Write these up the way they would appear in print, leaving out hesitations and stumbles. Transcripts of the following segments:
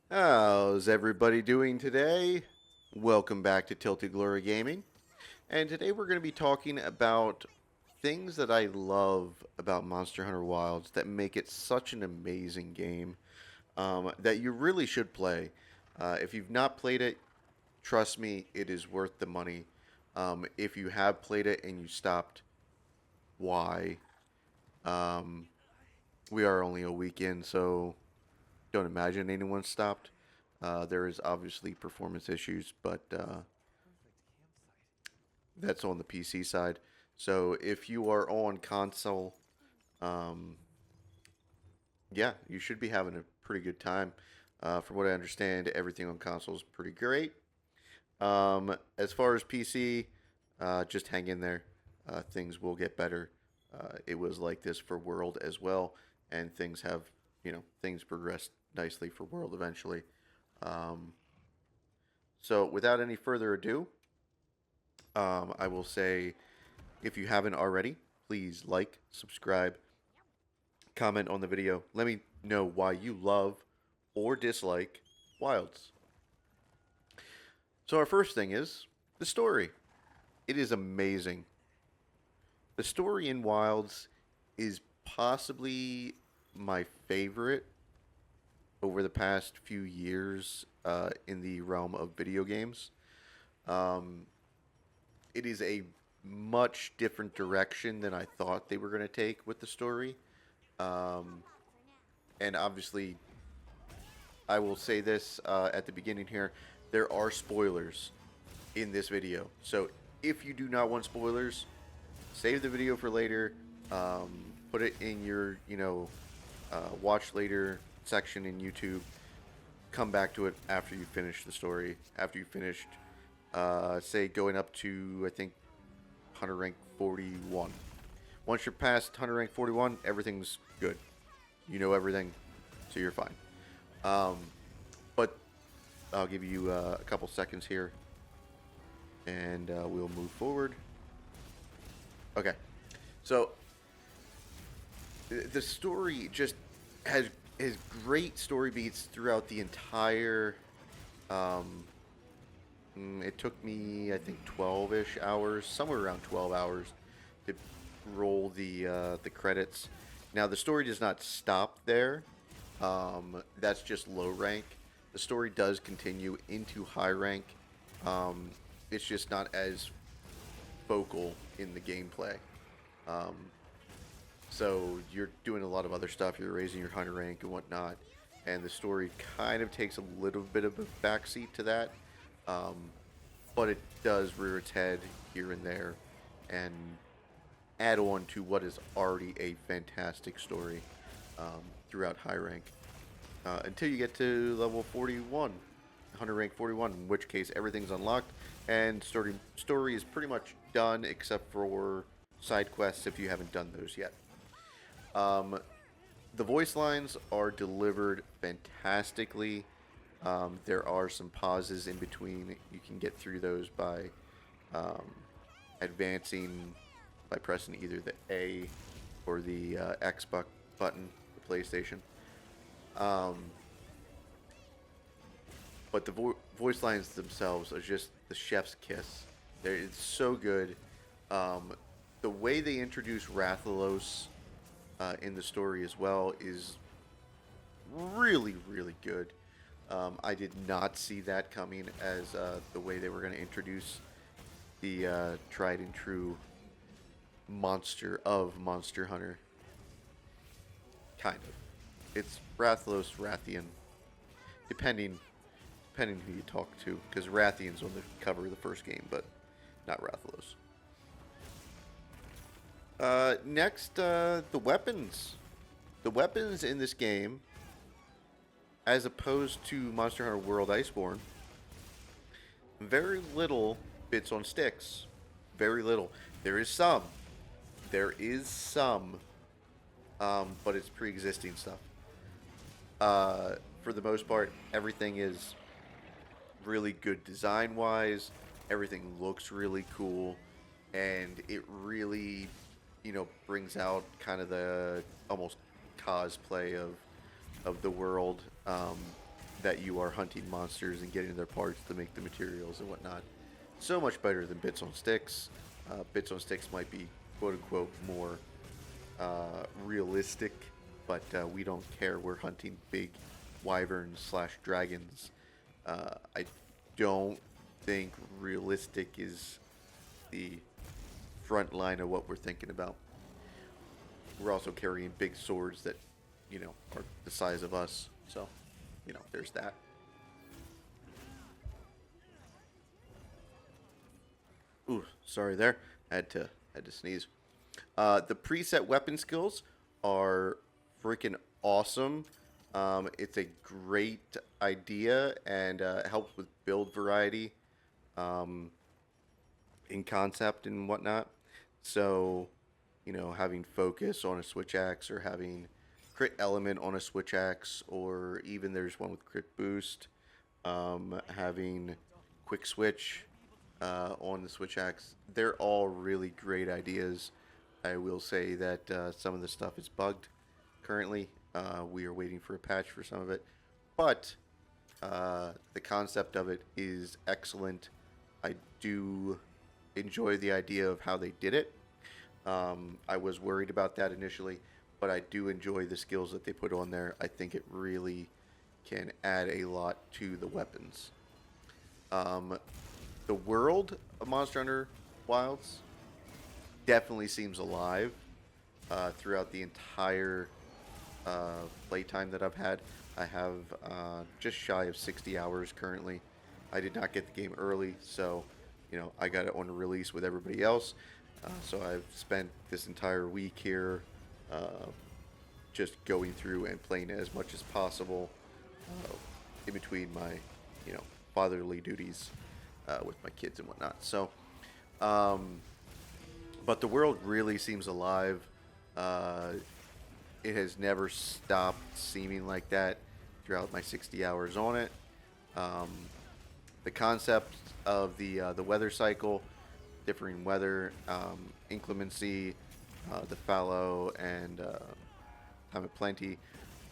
How's everybody doing today? Welcome back to Tilted Glory Gaming. And today we're going to be talking about things that I love about Monster Hunter Wilds that make it such an amazing game that you really should play. If you've not played it, trust me, it is worth the money. If you have played it and you stopped, why? Um, we are only a week in, so don't imagine anyone stopped. There is obviously performance issues, but that's on the PC side. So if you are on console, um, yeah, you should be having a pretty good time. From what I understand, everything on console is pretty great. As far as PC, just hang in there. Things will get better. It was like this for World as well, and things have, things progressed nicely for World eventually. Um, so without any further ado, I will say if you haven't already, please like, subscribe, comment on the video. Let me know why you love or dislike Wilds. So, our first thing is the story. It is amazing. The story in Wilds is possibly my favorite over the past few years in the realm of video games. Um, it is a much different direction than I thought they were going to take with the story. Um, and obviously, I will say this at the beginning here: there are spoilers in this video. So if you do not want spoilers, save the video for later. Um, put it in your, watch later section in YouTube. Come back to it after you finish the story. After you finished, say going up to I think Hunter rank 41. Once you're past Hunter rank 41, everything's good. You know everything, so you're fine. Um, but I'll give you a couple seconds here, and we'll move forward. Okay, so the story just has great story beats throughout the entire. Um, it took me, I think, 12-ish hours, somewhere around 12 hours, to roll the credits. Now the story does not stop there. That's just low rank. The story does continue into high rank. Um, it's just not as focal in the gameplay. Um, so you're doing a lot of other stuff. You're raising your hunter rank and whatnot, and the story kind of takes a little bit of a backseat to that. Um, but it does rear its head here and there, and add on to what is already a fantastic story throughout high rank. Until you get to level 41, Hunter rank 41, in which case everything's unlocked and story is pretty much done except for side quests if you haven't done those yet. Um, the voice lines are delivered fantastically. There are some pauses in between. You can get through those by um, advancing by pressing either the A or the button, the PlayStation. Um, but the voice lines themselves are just the chef's kiss. It's so good. Um, the way they introduce Rathalos in the story as well is really, really good. I did not see that coming as the way they were going to introduce the tried and true monster of Monster Hunter. Kind of. It's Rathalos Rathian, depending who you talk to, because Rathian's on the cover of the first game, but not Rathalos. Next, the weapons. The weapons in this game, as opposed to Monster Hunter World Iceborne, very little bits on sticks. Very little. There is some. There is some, but it's pre-existing stuff. For the most part, everything is really good design-wise. Everything looks really cool, and it really, brings out kind of the almost cosplay of the world. that you are hunting monsters and getting their parts to make the materials and whatnot. So much better than Bits on Sticks. Bits on Sticks might be quote unquote more realistic, but we don't care. We're hunting big wyverns slash dragons. I don't think realistic is the front line of what we're thinking about. We're also carrying big swords that, are the size of us. So, there's that. Ooh, sorry there. Had to sneeze. The preset weapon skills are freaking awesome. It's a great idea and helps with build variety um, in concept and whatnot. So, having focus on a switch axe or having crit element on a switch axe, or even there's one with crit boost, having quick switch on the switch axe. They're all really great ideas. I will say that some of the stuff is bugged currently. We are waiting for a patch for some of it, but the concept of it is excellent. I do enjoy the idea of how they did it. I was worried about that initially, but I do enjoy the skills that they put on there. I think it really can add a lot to the weapons. Um, the world of Monster Hunter Wilds definitely seems alive throughout the entire playtime that I've had. I have just shy of 60 hours currently. I did not get the game early, so I got it on release with everybody else. So I've spent this entire week here just going through and playing as much as possible in between my, fatherly duties with my kids and whatnot. So, but the world really seems alive. Uh, it has never stopped seeming like that throughout my 60 hours on it. Um, the concept of the weather cycle, differing weather, inclemency, the fallow, and time of plenty,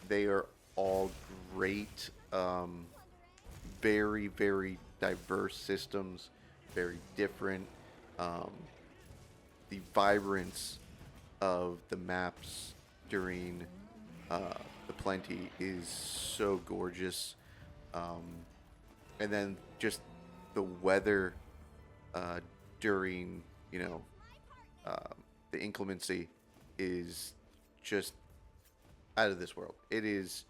they are all great. Very, very diverse systems, very different. Um, the vibrance of the maps during the plenty is so gorgeous. Um, and then just the weather uh, during, uh, the inclemency is just out of this world. It is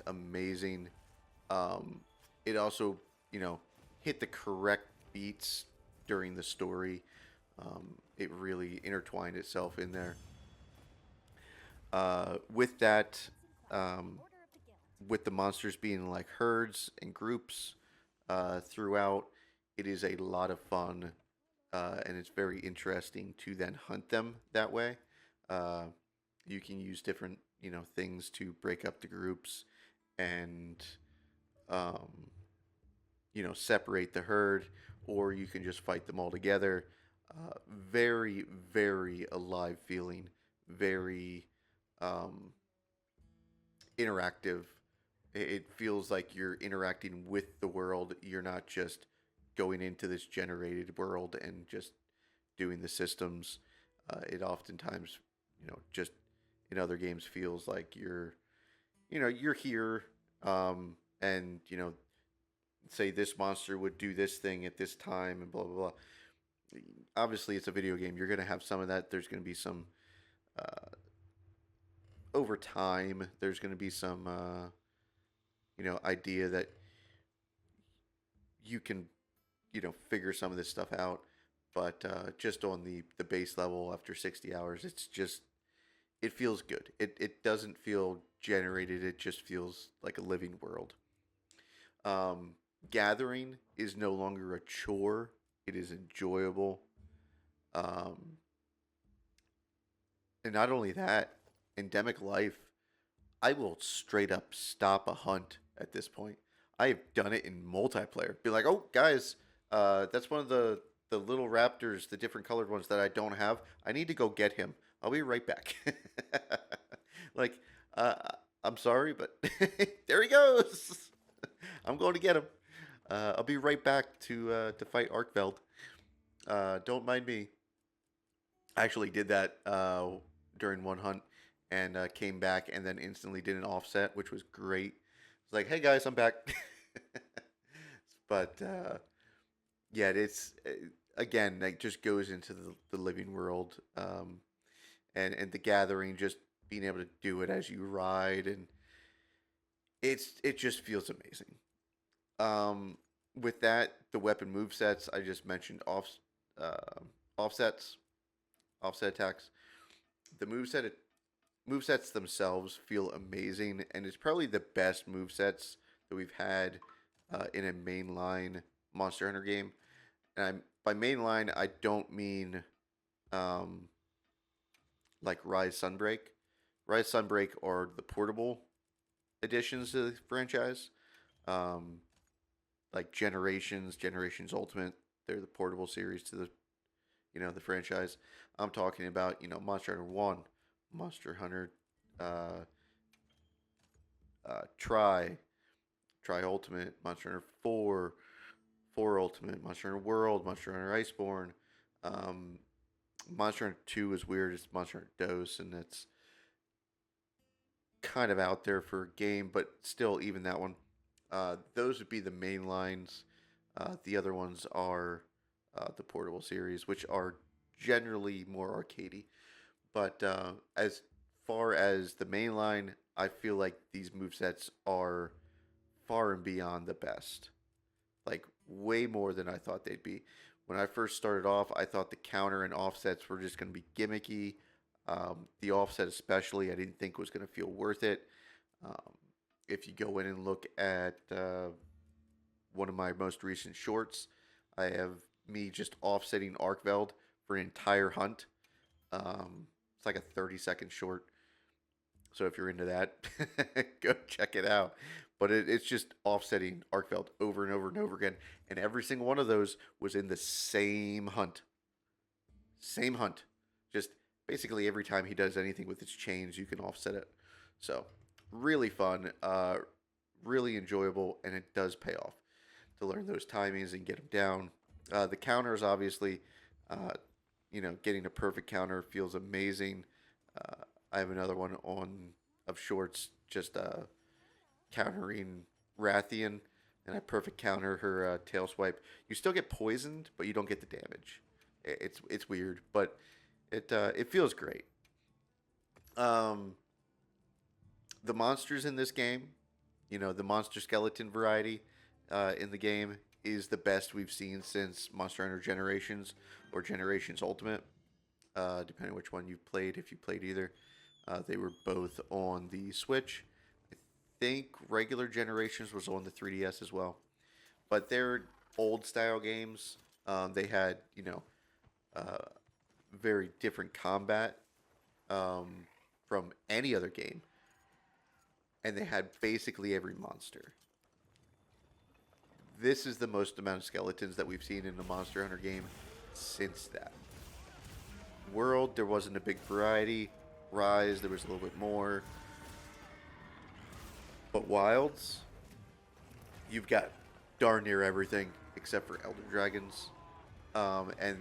amazing. Um, it also, hit the correct beats during the story. It really intertwined itself in there. With that, um, with the monsters being like herds and groups throughout, it is a lot of fun, and it's very interesting to then hunt them that way. Uh, you can use different, things to break up the groups and um, separate the herd, or you can just fight them all together. Very, very alive feeling, very um, interactive. It feels like you're interacting with the world. You're not just going into this generated world and just doing the systems. It oftentimes, just in other games feels like you're here, and say this monster would do this thing at this time and blah blah blah. Obviously, it's a video game. You're gonna have some of that. There's gonna be some over time. There's gonna be some idea that you can figure some of this stuff out. But just on the base level after 60 hours, it feels good. It doesn't feel generated. It just feels like a living world. Um, Gathering is no longer a chore. It is enjoyable. Um, and not only that, endemic life, I will straight up stop a hunt at this point. I have done it in multiplayer. Be like, oh, guys, that's one of the little raptors, the different colored ones that I don't have. I need to go get him. I'll be right back. Like, uh, I'm sorry, but there he goes. I'm going to get him. I'll be right back to fight Arkveld. Don't mind me. I actually did that during one hunt and came back and then instantly did an offset, which was great. It's like, hey guys, I'm back. But yeah, it's again, like just goes into the living world, and the gathering, just being able to do it as you ride, and it just feels amazing. Um, with that, the weapon move sets I just mentioned uh, offsets, offset attacks. The move sets themselves feel amazing, and it's probably the best move sets that we've had in a mainline Monster Hunter game. And by mainline, I don't mean um, like Rise Sunbreak. Rise Sunbreak are the portable additions to the franchise. Um, like Generations Ultimate. They're the portable series to the franchise. I'm talking about Monster Hunter One, Monster Hunter uh, Tri Ultimate, Monster Hunter 4, 4 Ultimate, Monster Hunter World, Monster Hunter Iceborne. Um, Monster Hunter 2 is weird. It's Monster Hunter Dose, and it's kind of out there for a game, but still, even that one. Those would be the main lines. The other ones are the portable series, which are generally more arcadey. But as far as the main line, I feel like these movesets are far and beyond the best. Like way more than I thought they'd be. When I first started off, I thought the counter and offsets were just going to be gimmicky. The offset, especially, I didn't think was going to feel worth it. Um, if you go in and look at one of my most recent shorts, I have me just offsetting Arkveld for an entire hunt. It's like a 30-second short. So if you're into that, go check it out. But it's just offsetting Arkveld over and over and over again. And every single one of those was in the same hunt. Same hunt. Just basically every time he does anything with his chains, you can offset it. So really fun, really enjoyable, and it does pay off to learn those timings and get them down. The counters, obviously, uh, getting a perfect counter feels amazing. I have another one on of shorts, just countering Rathian, and I perfect counter her tail swipe. You still get poisoned, but you don't get the damage. It's weird, but it feels great. Um, the monsters in this game, the monster skeleton variety in the game is the best we've seen since Monster Hunter Generations or Generations Ultimate, depending on which one you've played. If you played either, they were both on the Switch. I think regular Generations was on the 3DS as well, but they're old style games. They had uh, very different combat um, from any other game, and they had basically every monster. This is the most amount of skeletons that we've seen in a Monster Hunter game since that. World, there wasn't a big variety. Rise, there was a little bit more. But Wilds, you've got darn near everything except for Elder Dragons. And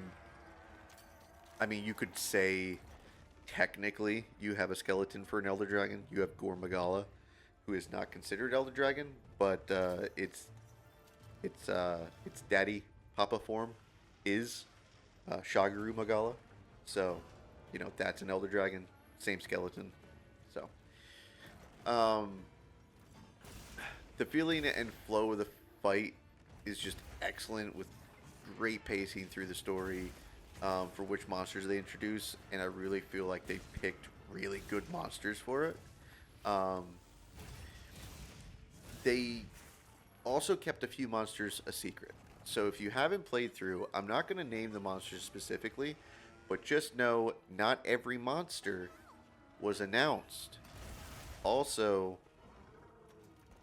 I mean, you could say technically you have a skeleton for an Elder Dragon. You have Gore Magala, who is not considered Elder Dragon, but its daddy Papa form is Shagaru Magala. So, that's an Elder Dragon, same skeleton. So, um, the feeling and flow of the fight is just excellent with great pacing through the story for which monsters they introduce, and I really feel like they picked really good monsters for it. Um, they also kept a few monsters a secret. So if you haven't played through, I'm not going to name the monsters specifically, but just know not every monster was announced. Also,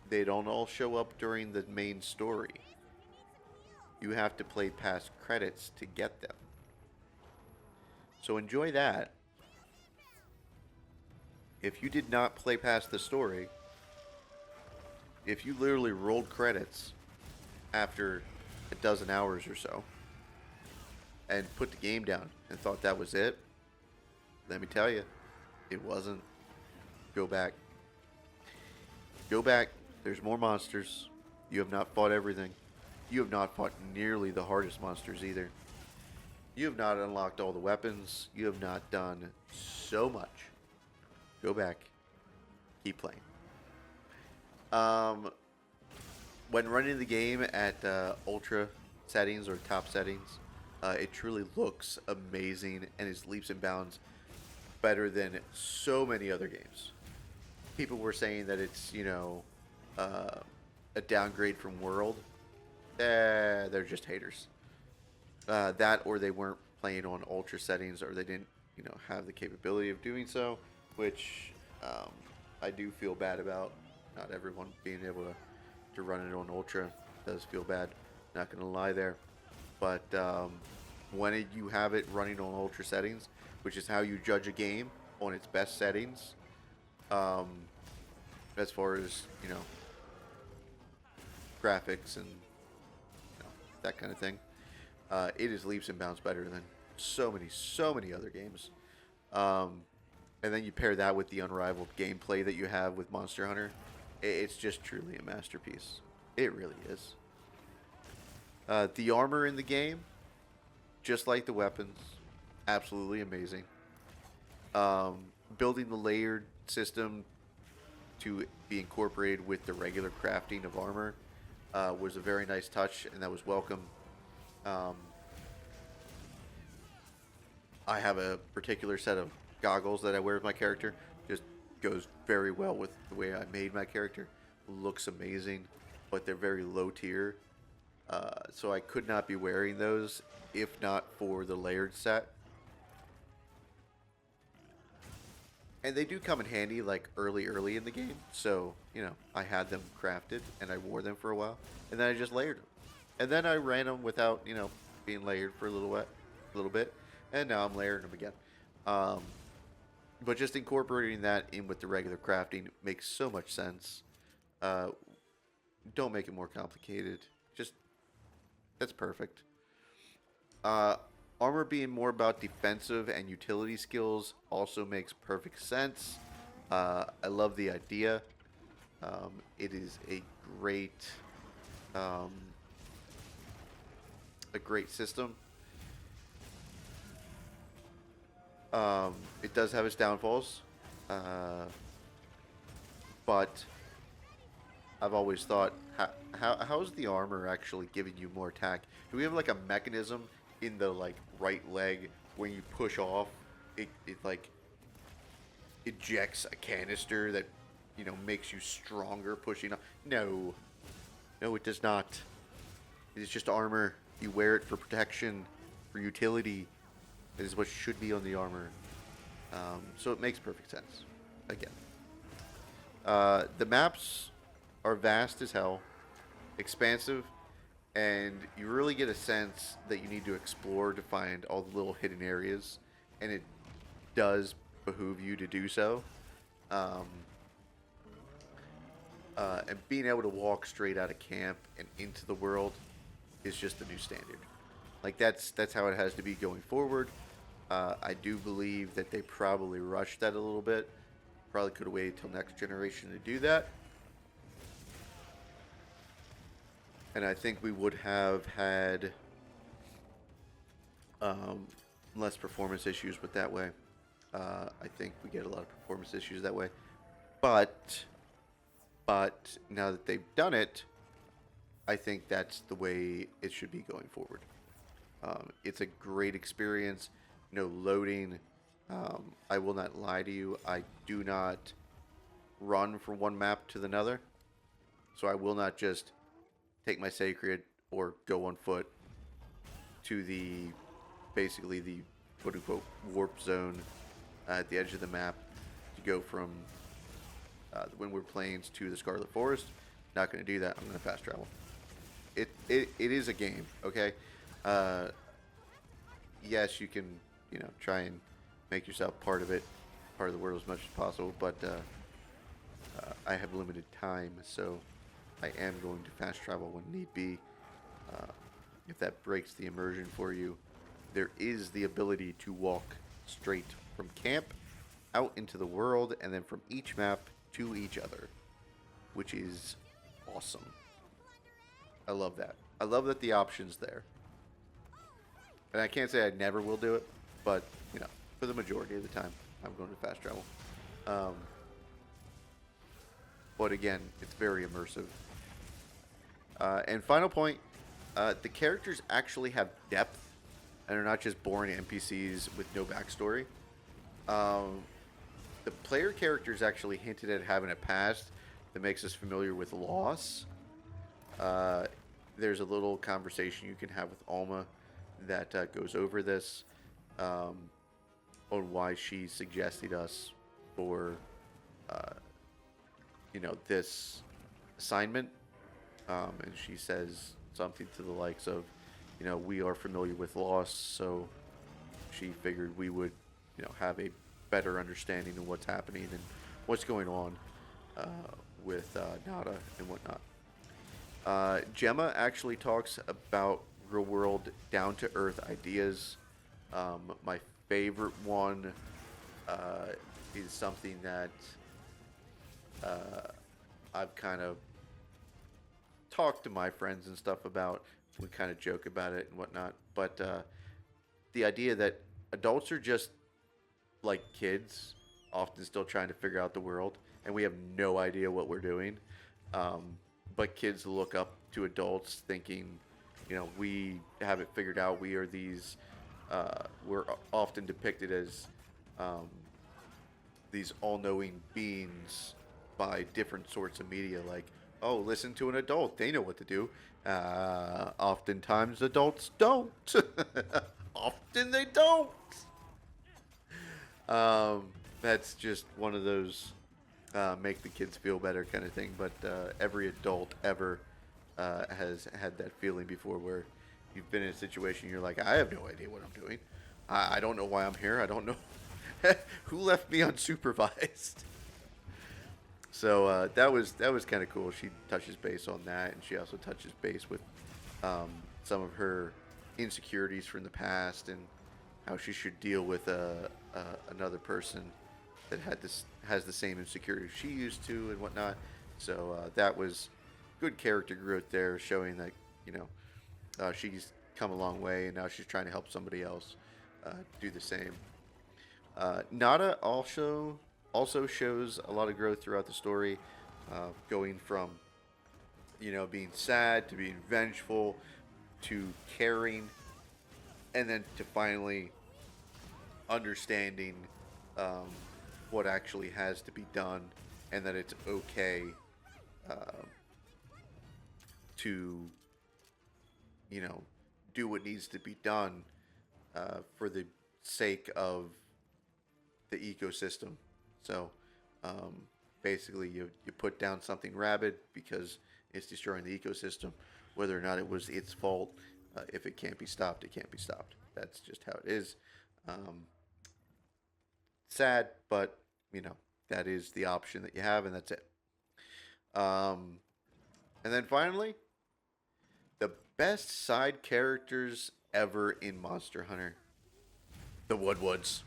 they don't all show up during the main story. You have to play past credits to get them. So enjoy that. If you did not play past the story, if you literally rolled credits after a dozen hours or so and put the game down and thought that was it, let me tell you, it wasn't. Go back. Go back. There's more monsters. You have not fought everything. You have not fought nearly the hardest monsters either. You have not unlocked all the weapons. You have not done so much. Go back. Keep playing. When running the game at ultra settings or top settings, it truly looks amazing and is leaps and bounds better than so many other games. People were saying that it's, a downgrade from World. They're just haters. That or they weren't playing on ultra settings, or they didn't, have the capability of doing so, which I do feel bad about. Not everyone being able to run it on ultra does feel bad. Not gonna lie there, but when you have it running on ultra settings, which is how you judge a game on its best settings, as far as graphics and that kind of thing, it is leaps and bounds better than so many other games. And then you pair that with the unrivaled gameplay that you have with Monster Hunter. It's just truly a masterpiece. It really is. The armor in the game, just like the weapons, absolutely amazing. Building the layered system to be incorporated with the regular crafting of armor was a very nice touch, and that was welcome. I have a particular set of goggles that I wear with my character. Just goes very well with the way I made my character. Looks amazing, but they're very low tier. So I could not be wearing those if not for the layered set. And they do come in handy like early in the game. So, I had them crafted and I wore them for a while. And then I just layered them. And then I ran them without, being layered for a little bit. And now I'm layering them again. But just incorporating that in with the regular crafting makes so much sense. Don't make it more complicated. Just, that's perfect. Armor being more about defensive and utility skills also makes perfect sense. I love the idea. It is a great system. It does have its downfalls, but I've always thought, how is the armor actually giving you more attack? Do we have like a mechanism in the right leg when you push off, it like ejects a canister that makes you stronger pushing off? No, it does not. It is just armor. You wear it for protection, for utility. It is what should be on the armor. So it makes perfect sense. Again, the maps are vast as hell, expansive, and you really get a sense that you need to explore to find all the little hidden areas, and it does behoove you to do so. And being able to walk straight out of camp and into the world is just the new standard. Like that's how it has to be going forward. I do believe that they probably rushed that a little bit. Probably could have waited till next generation to do that. And I think we would have had less performance issues with that way. I think we get a lot of performance issues that way. But now that they've done it, I think that's the way it should be going forward. It's a great experience. No loading. I will not lie to you. I do not run from one map to another. So I will not just take my sacred or go on foot to basically the quote-unquote warp zone at the edge of the map to go from the Windward Plains to the Scarlet Forest. Not going to do that. I'm going to fast travel. It is a game, okay? Yes, you can, try and make yourself part of it, part of the world as much as possible, but I have limited time, so I am going to fast travel when need be. Uh, if that breaks the immersion for you, there is the ability to walk straight from camp out into the world and then from each map to each other, which is awesome. I love that. I love that the option's there. And I can't say I never will do it, but, you know, for the majority of the time, I'm going to fast travel. Um, but again, it's very immersive. And final point, the characters actually have depth and are not just boring NPCs with no backstory. Um, the player characters actually hinted at having a past that makes us familiar with loss. Uh, there's a little conversation you can have with Alma that goes over this um, on why she suggested us for, uh, this assignment. And she says something to the likes of, we are familiar with loss, so she figured we would, have a better understanding of what's happening and what's going on uh, with Nada and whatnot. Gemma actually talks about real world, down to earth ideas. My favorite one is something that I've kind of talked to my friends and stuff about. We kind of joke about it and whatnot. But the idea that adults are just like kids, often still trying to figure out the world, and we have no idea what we're doing. Um, but kids look up to adults thinking, we have it figured out. We are these, we're often depicted as um, these all knowing beings by different sorts of media, like, oh, listen to an adult. They know what to do. Oftentimes, adults don't. Often they don't. That's just one of those make the kids feel better kind of thing. But every adult ever has had that feeling before where you've been in a situation you're like, I have no idea what I'm doing. I don't know why I'm here. I don't know who left me unsupervised. So that was kind of cool. She touches base on that, and she also touches base with some of her insecurities from the past and how she should deal with another person that has the same insecurities she used to and whatnot. So that was good character growth there, showing that she's come a long way, and now she's trying to help somebody else do the same. Nada also shows a lot of growth throughout the story, going from being sad to being vengeful to caring, and then to finally understanding what actually has to be done, and that it's okay to do what needs to be done for the sake of the ecosystem. So basically, you put down something rabid because it's destroying the ecosystem, whether or not it was its fault. If it can't be stopped, it can't be stopped. That's just how it is. Sad, but that is the option that you have, and that's it. Um, and then finally, the best side characters ever in Monster Hunter, the Woodwoods.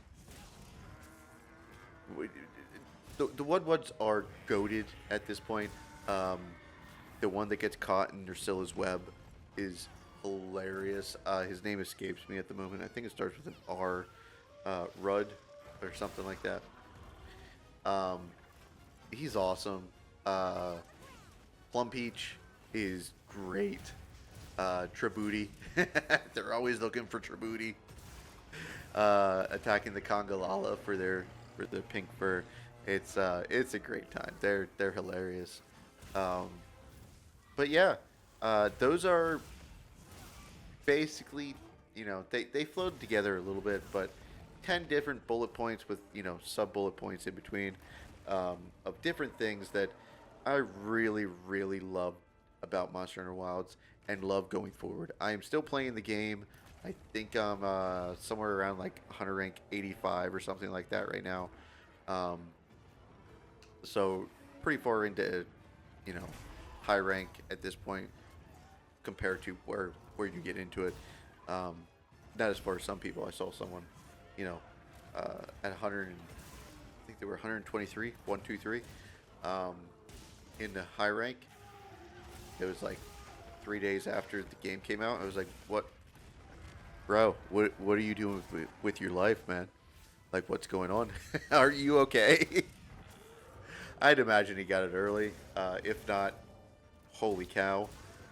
The Woodwoods are goated at this point. The one that gets caught in Nersilla's web is hilarious. His name escapes me at the moment. I think it starts with an R, Rudd, or something like that. He's awesome. Plum Peach is great. Trabuti. They're always looking for Trabuti. Attacking the Congalala for their pink fur. It's a great time. They're hilarious. But yeah, those are basically, they flowed together a little bit, but 10 different bullet points with sub bullet points in between of different things that I really love about Monster Hunter Wilds and love going forward. I am still playing the game. I think I'm somewhere around like Hunter rank 85 or something like that right now. So pretty far into high rank at this point compared to where you get into it. Um, not as far as some people. I saw someone, you know, at 100. I think they were 123, 123, um, in the high rank. It was like 3 days after the game came out. I was like, "What, bro? What are you doing with your life, man? Like, what's going on? Are you okay?" I'd imagine he got it early. If not, holy cow.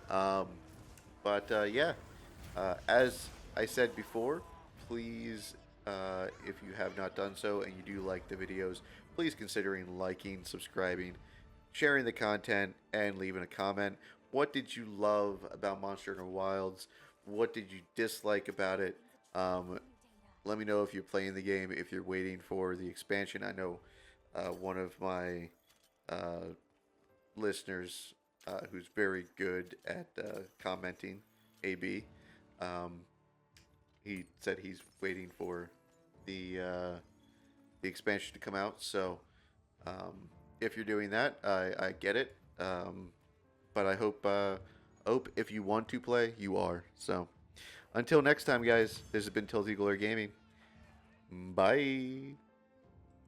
Um, but yeah, as I said before, please, if you have not done so and you do like the videos, please considering liking, subscribing, sharing the content, and leaving a comment. What did you love about Monster Hunter Wilds? What did you dislike about it? Um, Let me know if you're playing the game, if you're waiting for the expansion. I know one of my uh, listeners who's very good at commenting, AB. Um, he said he's waiting for the expansion to come out. So if you're doing that, I get it. But I hope if you want to play, you are. So until next time, guys. This has been Tilty Glare Gaming. Bye.